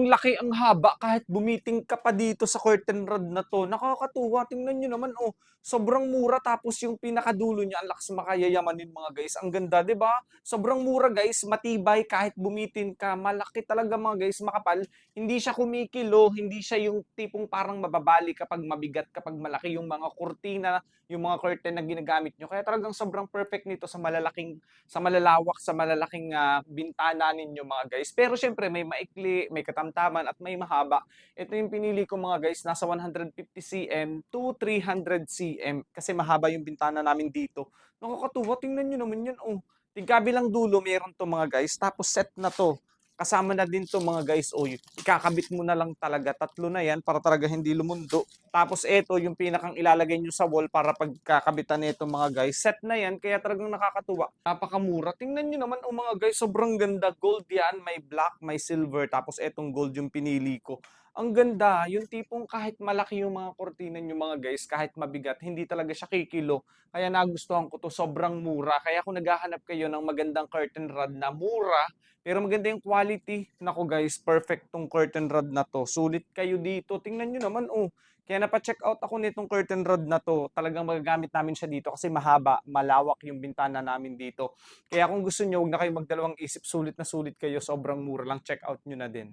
Ang laki, ang haba, kahit bumiting ka pa dito sa curtain rod na 'to, nakakatuwa. Tingnan niyo naman, oh, sobrang mura tapos yung pinakadulo niya ang lakas makayayamanin mga guys, ang ganda, 'di ba? Sobrang mura guys, matibay kahit bumitin ka, malaki talaga mga guys, makapal. Hindi siya kumikilo, hindi siya yung tipong parang mababali kapag mabigat, kapag malaki yung mga kurtina, yung mga curtain na ginagamit niyo. Kaya talagang sobrang perfect nito sa malalawak, sa malalaking, bintana ninyo mga guys. Pero siyempre may maikli, may katamtaman at may mahaba. Ito yung pinili ko mga guys, nasa 150 cm to 300 cm kasi mahaba yung bintana namin dito. Nakakatuwa, tingnan niyo naman 'yan, oh. Tigkabilang dulo meron 'to mga guys, tapos set na 'to. Kasama na din 'to mga guys, oh, ikakabit mo na lang talaga, tatlo na 'yan para talaga hindi lumundo. Tapos eto yung pinakang ilalagay niyo sa wall para pagkakabitan nito mga guys, set na 'yan kaya talagang nakakatuwa. Napakamura. Tingnan niyo naman, oh, mga guys, sobrang ganda. Gold 'yan, may black, may silver, tapos etong gold yung pinili ko. Ang ganda, yung tipong kahit malaki yung mga kurtina niyo mga guys, kahit mabigat, hindi talaga siya kikilo. Kaya nagustuhan ko 'to, sobrang mura. Kaya kung naghahanap kayo ng magandang curtain rod na mura, pero maganda yung quality, naku guys, perfect 'tong curtain rod na 'to. Sulit kayo dito. Tingnan niyo naman, oh. Kaya napa-check out ako nitong curtain rod na 'to. Talagang magagamit namin siya dito kasi mahaba, malawak yung bintana namin dito. Kaya kung gusto niyo, huwag na kayong magdalawang isip, sulit na sulit kayo, sobrang mura lang, check out niyo na din.